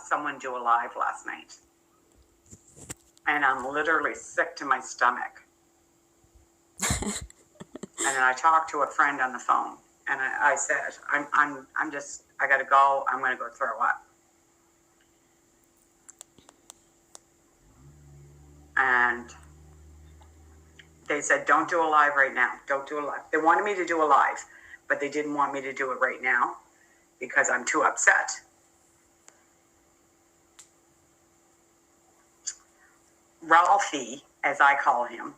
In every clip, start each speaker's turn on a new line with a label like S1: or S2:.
S1: someone do a live last night. And I'm literally sick to my stomach. And then I talked to a friend on the phone, and I said, I gotta go. I'm gonna go throw up. And they said, don't do a live right now. Don't do a live. They wanted me to do a live, but they didn't want me to do it right now because I'm too upset. Ralphie, as I call him,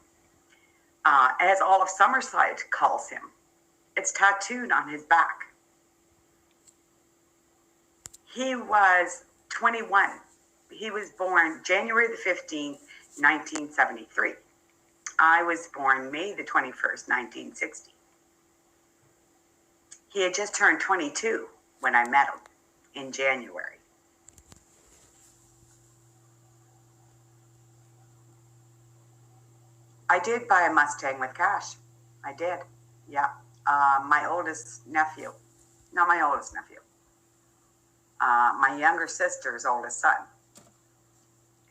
S1: as all of Summerside calls him, it's tattooed on his back. He was 21. He was born January the 15th, 1973. I was born May the 21st, 1960. He had just turned 22 when I met him in January. I did buy a Mustang with cash. I did. Yeah. My oldest nephew. Not my oldest nephew. My younger sister's oldest son.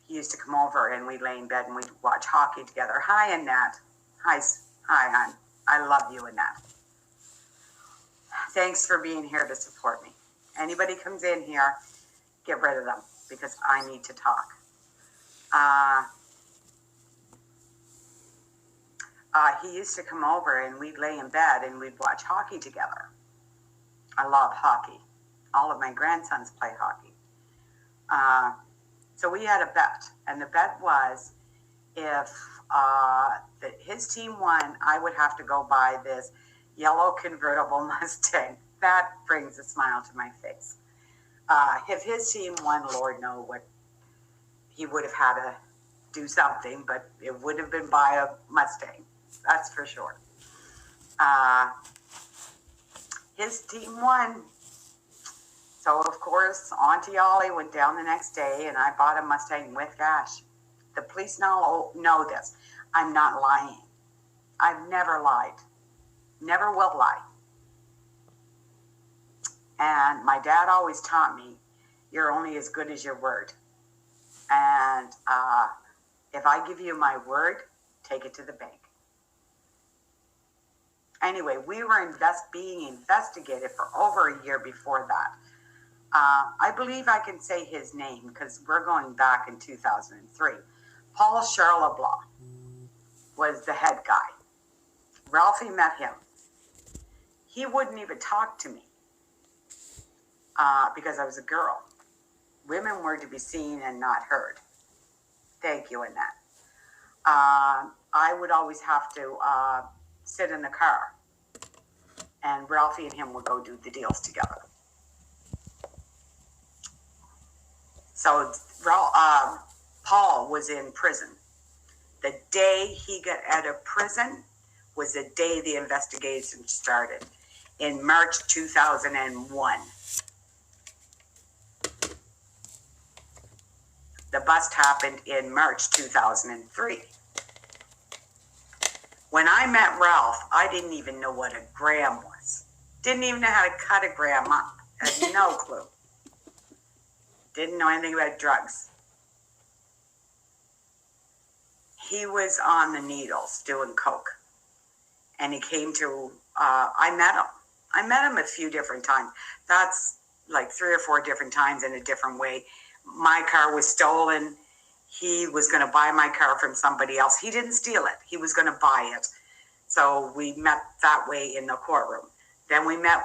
S1: He used to come over and we'd lay in bed and we'd watch hockey together. Hi, Annette. Hi, hon. I love you, Annette. Thanks for being here to support me. Anybody comes in here, get rid of them because I need to talk. He used to come over and we'd lay in bed and we'd watch hockey together. I love hockey. All of my grandsons play hockey. So we had a bet, and the bet was if his team won, I would have to go buy this yellow convertible Mustang. That brings a smile to my face. If his team won, Lord knows what he would have had to do something, but it would have been buy a Mustang. That's for sure. His team won. So, of course, Auntie Ollie went down the next day and I bought a Mustang with cash. The police now know this. I'm not lying. I've never lied. Never will lie. And my dad always taught me, you're only as good as your word. And if I give you my word, take it to the bank. Anyway, we were being investigated for over a year before that. I believe I can say his name because we're going back in 2003. Paul Charlebois was the head guy. Ralphie met him. He wouldn't even talk to me because I was a girl. Women were to be seen and not heard. Thank you, Annette. I would always have to sit in the car, and Ralphie and him would go do the deals together. So Paul was in prison. The day he got out of prison was the day the investigation started in March 2001. The bust happened in March 2003. When I met Ralph, I didn't even know what a gram was. Didn't even know how to cut a gram up. Had no clue. Didn't know anything about drugs. He was on the needles doing coke. And he came to, I met him. I met him a few different times. That's like 3 or 4 different times in a different way. My car was stolen. He was going to buy my car from somebody else. He didn't steal it. He was going to buy it. So we met that way in the courtroom. Then we met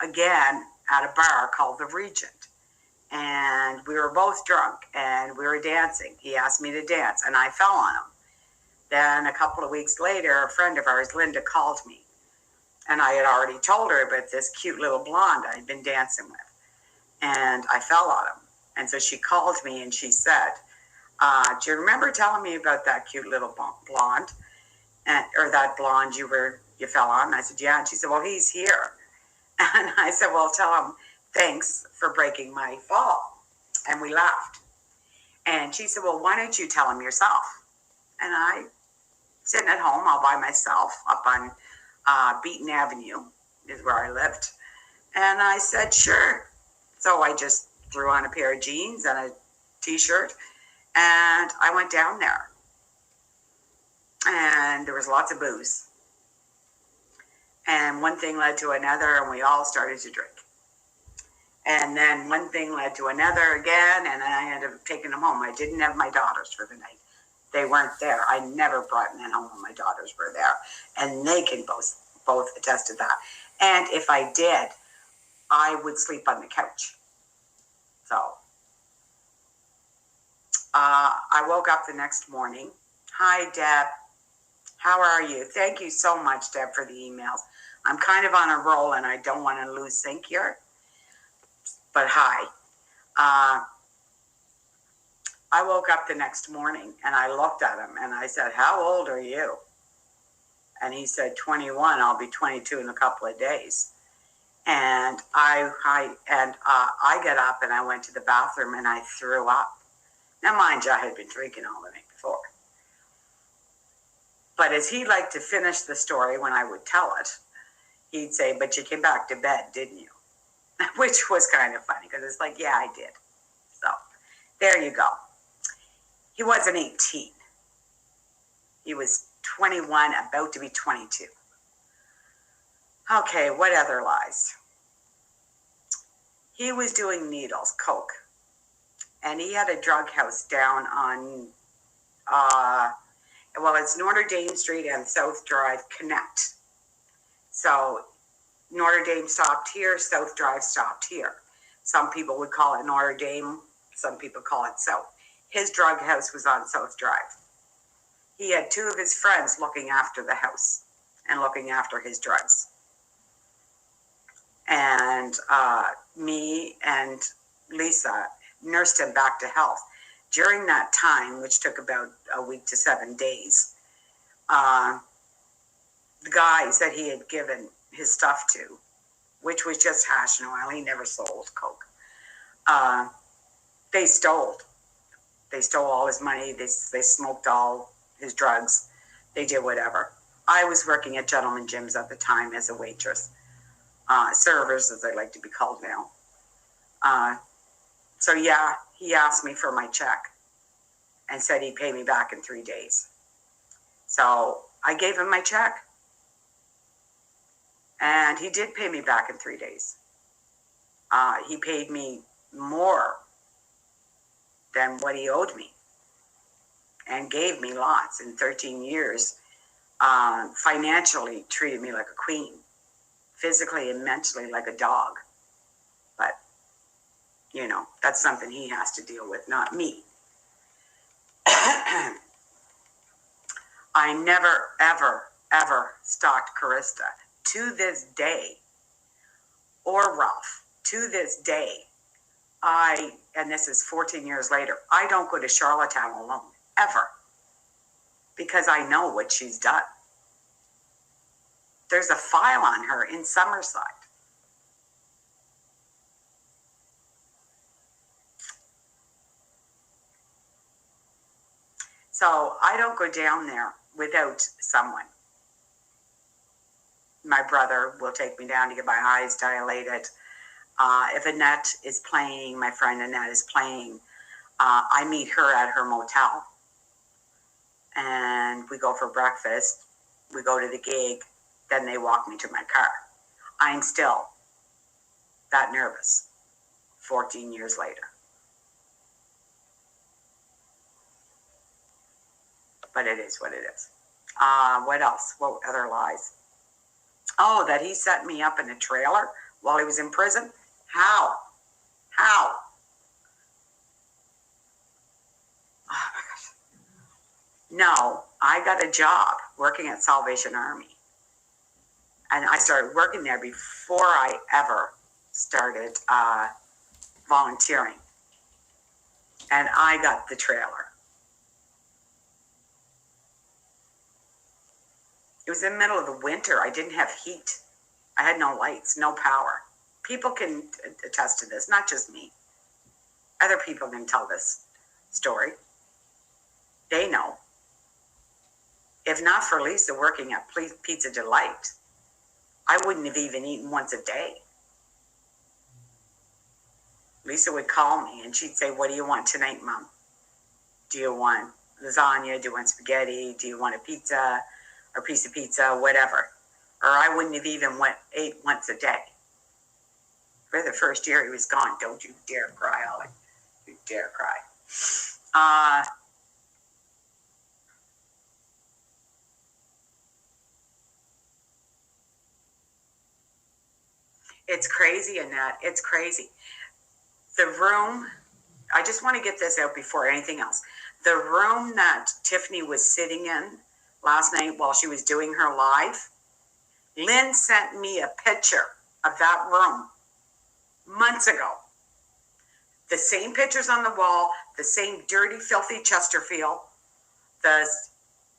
S1: again at a bar called the Regent. And we were both drunk and we were dancing. He asked me to dance and I fell on him. Then a couple of weeks later, a friend of ours, Linda, called me. And I had already told her about this cute little blonde I'd been dancing with. And I fell on him. And so she called me and she said, do you remember telling me about that cute little blonde? Or that blonde you fell on? And I said, yeah. And she said, well, he's here. And I said, well, tell him thanks for breaking my fall. And we laughed. And she said, well, why don't you tell him yourself? And I, sitting at home all by myself up on Beaton Avenue is where I lived. And I said, sure. So I just threw on a pair of jeans and a t-shirt, and I went down there. And there was lots of booze. And one thing led to another, and we all started to drink. And then one thing led to another again, and I ended up taking them home. I didn't have my daughters for the night. They weren't there. I never brought them home when my daughters were there. And they can both attest to that. And if I did, I would sleep on the couch. So I woke up the next morning. Hi, Deb. How are you? Thank you so much, Deb, for the emails. I'm kind of on a roll, and I don't want to lose sync here. But hi. I woke up the next morning, and I looked at him, and I said, how old are you? And he said, 21. I'll be 22 in a couple of days. And I got up, and I went to the bathroom, and I threw up. Now, mind you, I had been drinking all the night before. But as he liked to finish the story when I would tell it, he'd say, but you came back to bed, didn't you? Which was kind of funny, because it's like, yeah, I did. So there you go. He wasn't 18. He was 21, about to be 22. Okay, what other lies? He was doing needles, coke. And he had a drug house down on, it's Notre Dame Street and South Drive Connect. So Notre Dame stopped here, South Drive stopped here. Some people would call it Notre Dame, some people call it South. His drug house was on South Drive. He had two of his friends looking after the house and looking after his drugs. And me and Lisa nursed him back to health. During that time, which took about a week to 7 days, the guys that he had given his stuff to, which was just hash and oil, he never sold coke, they stole. They stole all his money. They smoked all his drugs. They did whatever. I was working at Gentleman Gyms at the time as a waitress. Servers, as they like to be called now. So yeah, he asked me for my check and said he'd pay me back in 3 days. So I gave him my check. And he did pay me back in 3 days. He paid me more than what he owed me and gave me lots in 13 years. Financially treated me like a queen, physically and mentally like a dog. But, that's something he has to deal with, not me. I never, ever, ever stalked Carista. To this day, or Ralph, to this day, and this is 14 years later, I don't go to Charlottetown alone, ever, because I know what she's done. There's a file on her in Summerside. So I don't go down there without someone. My brother will take me down to get my eyes dilated. If Annette is playing, my friend Annette is playing, I meet her at her motel. And we go for breakfast. We go to the gig. Then they walk me to my car. I'm still that nervous 14 years later. But it is what it is. What else? What other lies? Oh, that he set me up in a trailer while he was in prison? How? Oh my gosh. No, I got a job working at Salvation Army. And I started working there before I ever started volunteering. And I got the trailer. It was in the middle of the winter. I didn't have heat. I had no lights, no power. People can attest to this, not just me. Other people can tell this story. They know. If not for Lisa working at Pizza Delight, I wouldn't have even eaten once a day. Lisa would call me and she'd say, what do you want tonight, Mom? Do you want lasagna? Do you want spaghetti? Do you want a pizza or piece of pizza? Whatever. Or I wouldn't have even ate once a day. For the first year he was gone. Don't you dare cry, Ollie. You dare cry. It's crazy, Annette. It's crazy. The room, I just want to get this out before anything else. The room that Tiffany was sitting in last night while she was doing her live, Lynn sent me a picture of that room months ago. The same pictures on the wall, the same dirty, filthy Chesterfield.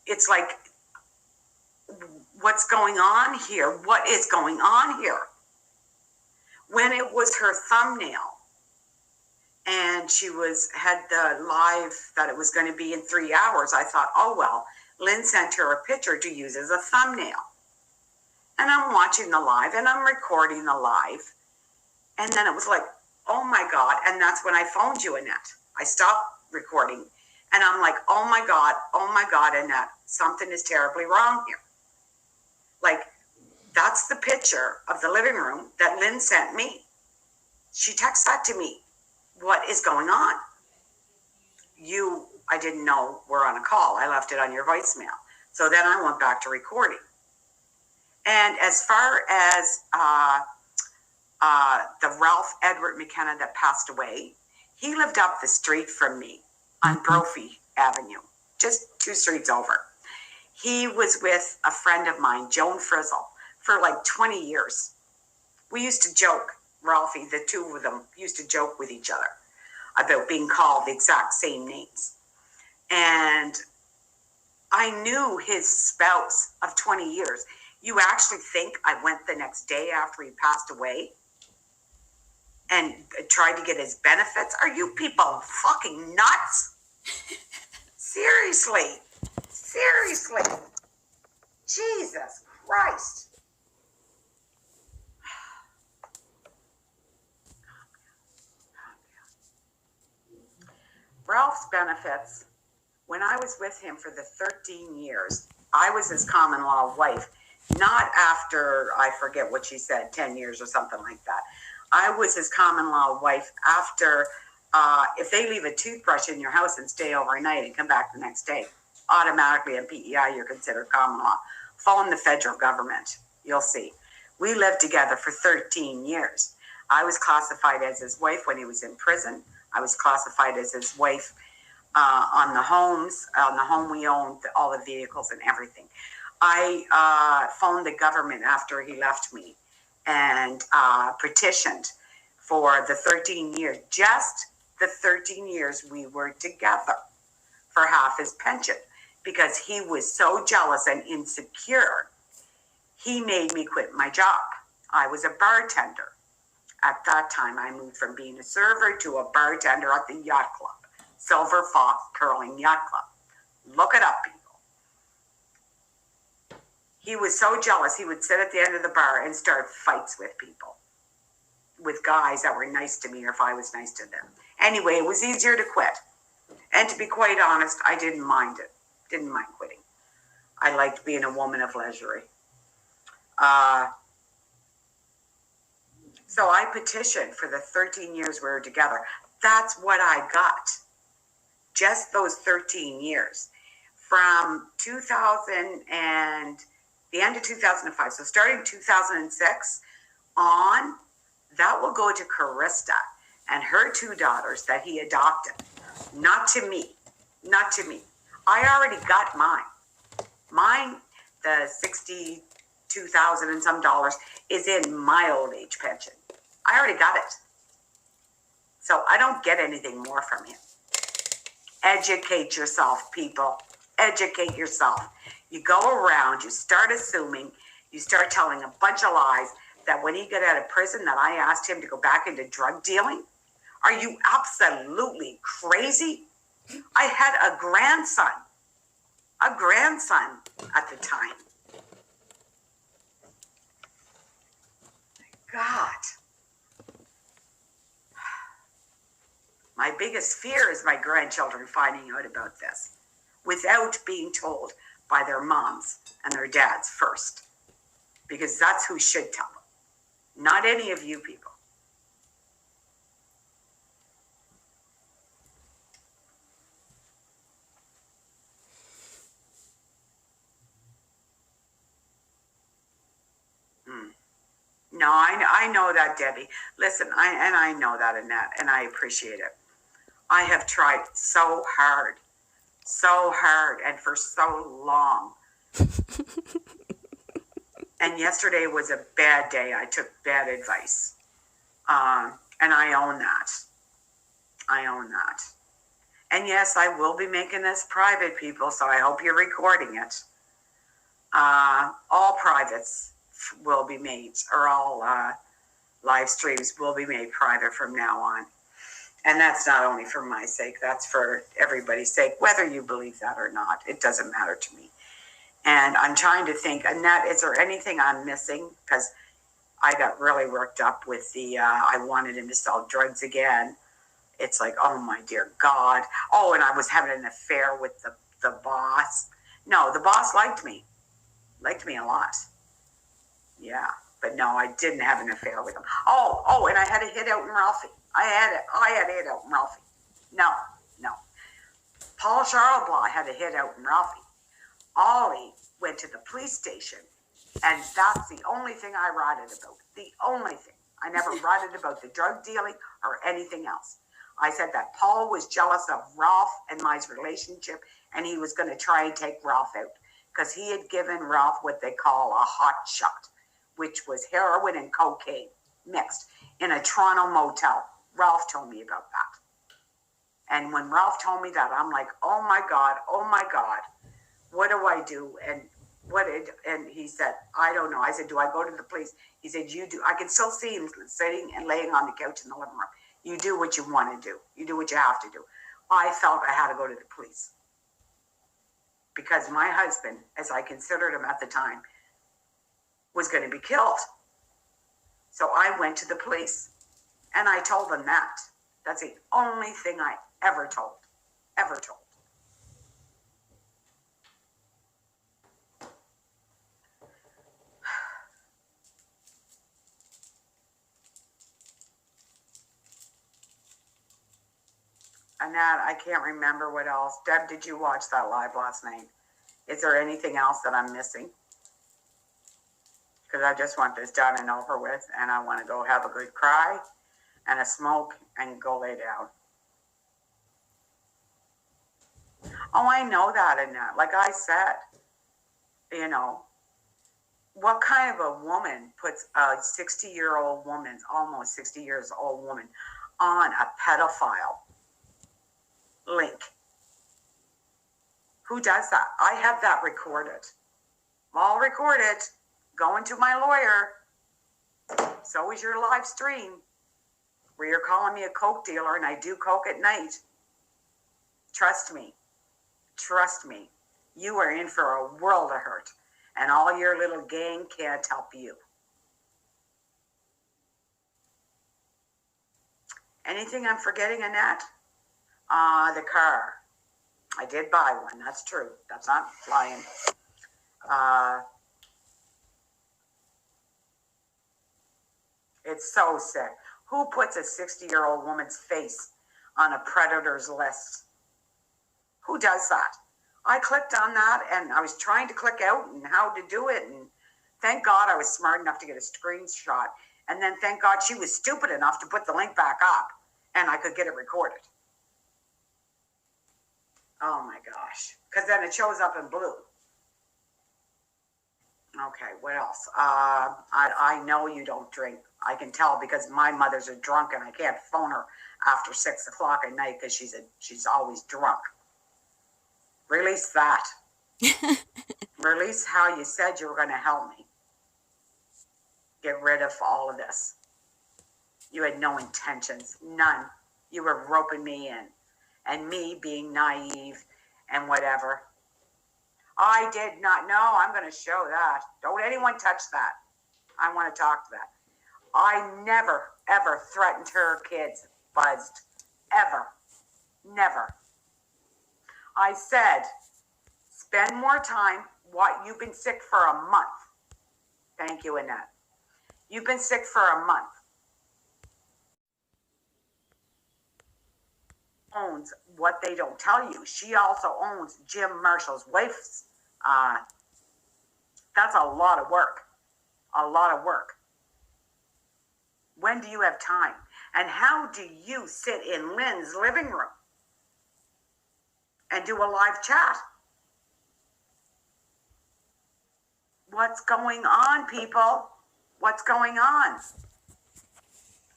S1: It's like, what's going on here? What is going on here? When it was her thumbnail and she had the live that it was going to be in 3 hours, I thought, oh, well, Lynn sent her a picture to use as a thumbnail. And I'm watching the live and I'm recording the live. And then it was like, oh my God. And that's when I phoned you, Annette. I stopped recording and I'm like, oh my God, Annette, something is terribly wrong here. Like, that's the picture of the living room that Lynn sent me. She texted that to me. What is going on? I didn't know we're on a call. I left it on your voicemail. So then I went back to recording. And as far as the Ralph Edward McKenna that passed away, he lived up the street from me on Brophy Avenue, just 2 streets over. He was with a friend of mine, Joan Frizzle, for like 20 years. We used to joke, Ralphie, the two of them used to joke with each other about being called the exact same names. And I knew his spouse of 20 years. You actually think I went the next day after he passed away and tried to get his benefits? Are you people fucking nuts? Seriously. Jesus Christ. Ralph's benefits, when I was with him for the 13 years, I was his common law wife, not after, I forget what she said, 10 years or something like that. I was his common law wife after, if they leave a toothbrush in your house and stay overnight and come back the next day, automatically in PEI, you're considered common law. Phone the federal government, you'll see. We lived together for 13 years. I was classified as his wife when he was in prison. I was classified as his wife on the home we owned, all the vehicles and everything. I phoned the government after he left me and petitioned for the 13 years, just the 13 years we were together, for half his pension, because he was so jealous and insecure. He made me quit my job. I was a bartender. At that time, I moved from being a server to a bartender at the yacht club, Silver Fox Curling Yacht Club. Look it up, people. He was so jealous, he would sit at the end of the bar and start fights with people, with guys that were nice to me or if I was nice to them. Anyway, it was easier to quit. And to be quite honest, I didn't mind it. Didn't mind quitting. I liked being a woman of leisure. So I petitioned for the 13 years we were together. That's what I got. Just those 13 years. From 2000 and the end of 2005, so starting 2006 on, that will go to Carista and her 2 daughters that he adopted. Not to me. Not to me. I already got mine. Mine, the $62,000 and some dollars, is in my old age pension. I already got it. So I don't get anything more from him. Educate yourself, people. Educate yourself. You go around, you start assuming, you start telling a bunch of lies that when he got out of prison that I asked him to go back into drug dealing. Are you absolutely crazy? I had a grandson at the time. God. My biggest fear is my grandchildren finding out about this without being told by their moms and their dads first, because that's who should tell them, not any of you people. No, I know that, Debbie. Listen, I know that, Annette, and I appreciate it. I have tried so hard, and for so long. And yesterday was a bad day. I took bad advice. And I own that. And yes, I will be making this private, people, so I hope you're recording it. All privates will be made, or all live streams will be made private from now on. And that's not only for my sake, that's for everybody's sake, whether you believe that or not. It doesn't matter to me. And I'm trying to think, Annette, is there anything I'm missing? Because I got really worked up with the, I wanted him to sell drugs again. It's like, oh my dear God. Oh, and I was having an affair with the boss. No, the boss liked me a lot. Yeah, but no, I didn't have an affair with him. Oh, and I had a hit out in Ralphie. I had a hit out in Ralphie. No. Paul Charlebois had a hit out in Ralphie. Ollie went to the police station, and that's the only thing I wrote about. The only thing. I never wrote about the drug dealing or anything else. I said that Paul was jealous of Ralph and my relationship, and he was going to try and take Ralph out because he had given Ralph what they call a hot shot, which was heroin and cocaine mixed in a Toronto motel. Ralph told me about that. And when Ralph told me that, I'm like, oh my God, what do I do? And he said, I don't know. I said, do I go to the police? He said, you do. I can still see him sitting and laying on the couch in the living room. You do what you want to do. You do what you have to do. I felt I had to go to the police because my husband, as I considered him at the time, was going to be killed. So I went to the police and I told them that. That's the only thing I ever told. Annette, I can't remember what else. Deb, did you watch that live last night? Is there anything else that I'm missing? Because I just want this done and over with, and I want to go have a good cry and a smoke and go lay down. Oh, I know that, Annette. Like I said, what kind of a woman puts a 60-year-old woman, almost 60 years old woman, on a pedophile link? Who does that? I have that recorded. I'll record it. Going to my lawyer. So is your live stream where you're calling me a coke dealer, and I do coke at night. Trust me. You are in for a world of hurt, and all your little gang can't help you. Anything I'm forgetting, Annette? The car. I did buy one. That's true. That's not lying. It's so sick. Who puts a 60-year-old woman's face on a predator's list? Who does that? I clicked on that, and I was trying to click out and how to do it, and thank God I was smart enough to get a screenshot, and then thank God she was stupid enough to put the link back up, and I could get it recorded. Oh my gosh. Because then it shows up in blue. Okay, what else? I know you don't drink. I can tell because my mother's a drunk and I can't phone her after 6 o'clock at night because she's always drunk. Release that. Release how you said you were going to help me. Get rid of all of this. You had no intentions. None. You were roping me in. And me being naive and whatever. I did not know. I'm going to show that. Don't anyone touch that. I want to talk to that. I never, ever threatened her kids, buzzed. Ever. Never. I said, spend more time. What? You've been sick for a month. Thank you, Annette. You've been sick for a month. Owns what they don't tell you. She also owns Jim Marshall's wife's. That's a lot of work. A lot of work. When do you have time? And how do you sit in Lynn's living room and do a live chat? What's going on, people? What's going on?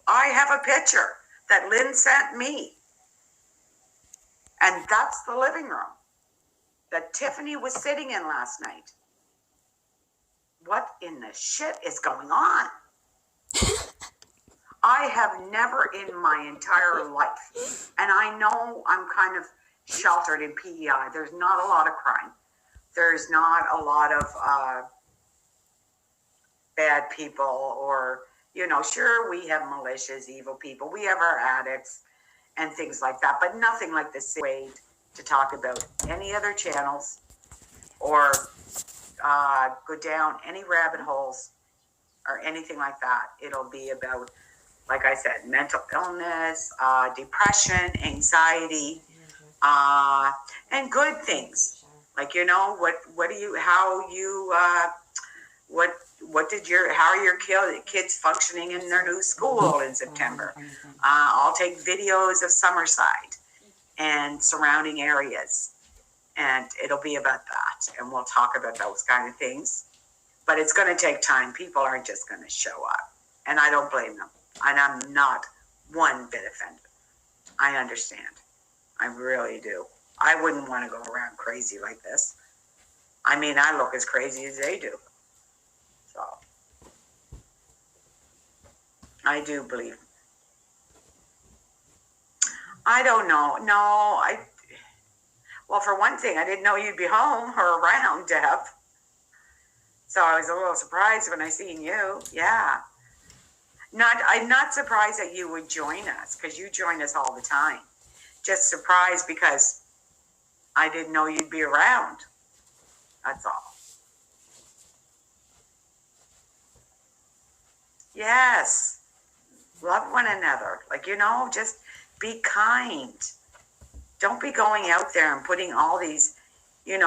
S1: I have a picture that Lynn sent me. And that's the living room that Tiffany was sitting in last night. What in the shit is going on? I have never in my entire life, and I know I'm kind of sheltered in PEI. There's not a lot of crime. There's not a lot of bad people or, sure, we have malicious, evil people. We have our addicts and things like that, but nothing like this way to talk about any other channels or go down any rabbit holes or anything like that. It'll be about, like I said, mental illness, depression, anxiety, and good things. Like, how are your kids functioning in their new school in September? I'll take videos of Summerside and surrounding areas, and it'll be about that, and we'll talk about those kind of things. But it's going to take time. People aren't just going to show up, and I don't blame them, and I'm not one bit offended. I understand. I really do. I wouldn't want to go around crazy like this. I mean, I look as crazy as they do. So, I do believe. I don't know. No, well, for one thing, I didn't know you'd be home or around, Deb. So I was a little surprised when I seen you. Yeah. I'm not surprised that you would join us, because you join us all the time. Just surprised because I didn't know you'd be around. That's all. Yes. Love one another. Like, just be kind. Don't be going out there and putting all these, they're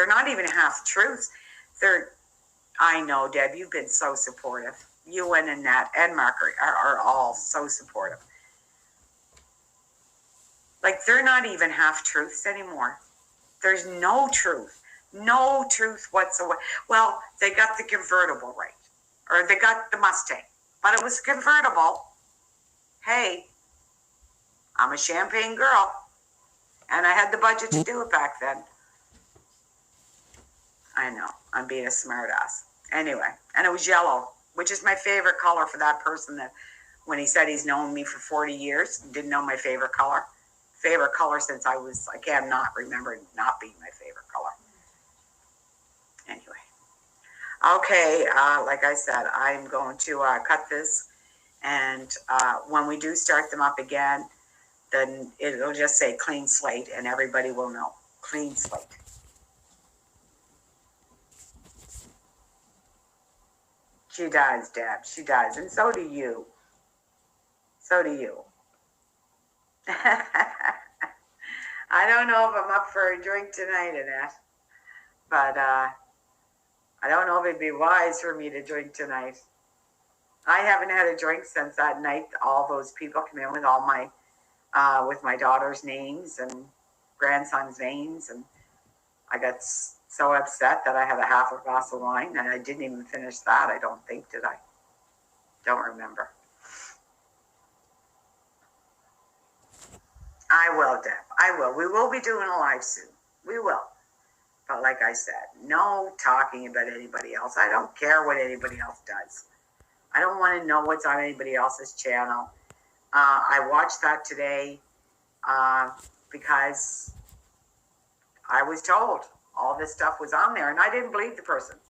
S1: not even half truths. I know, Deb, you've been so supportive. You and Annette and Margaret are all so supportive. Like, they're not even half truths anymore. There's no truth whatsoever. Well, they got the convertible right, or they got the Mustang, but it was convertible. Hey, I'm a Champagne girl, and I had the budget to do it back then. I know, I'm being a smart ass. Anyway, and it was yellow, which is my favorite color for that person that when he said he's known me for 40 years, didn't know my favorite color. Favorite color since I cannot remember not being my favorite color. Anyway. Okay, like I said, I'm going to cut this, and when we do start them up again, then it'll just say clean slate, and everybody will know. Clean slate. She does, Deb. She does. And so do you. So do you. I don't know if I'm up for a drink tonight, Annette. But I don't know if it'd be wise for me to drink tonight. I haven't had a drink since that night. All those people come in with all my, with my daughter's names and grandson's names. And I got so upset that I had a half a glass of wine, and I didn't even finish that, I don't think, did I? Don't remember. I will, Deb. I will. We will be doing a live soon. We will. But like I said, no talking about anybody else. I don't care what anybody else does. I don't want to know what's on anybody else's channel. I watched that today because I was told all this stuff was on there, and I didn't believe the person.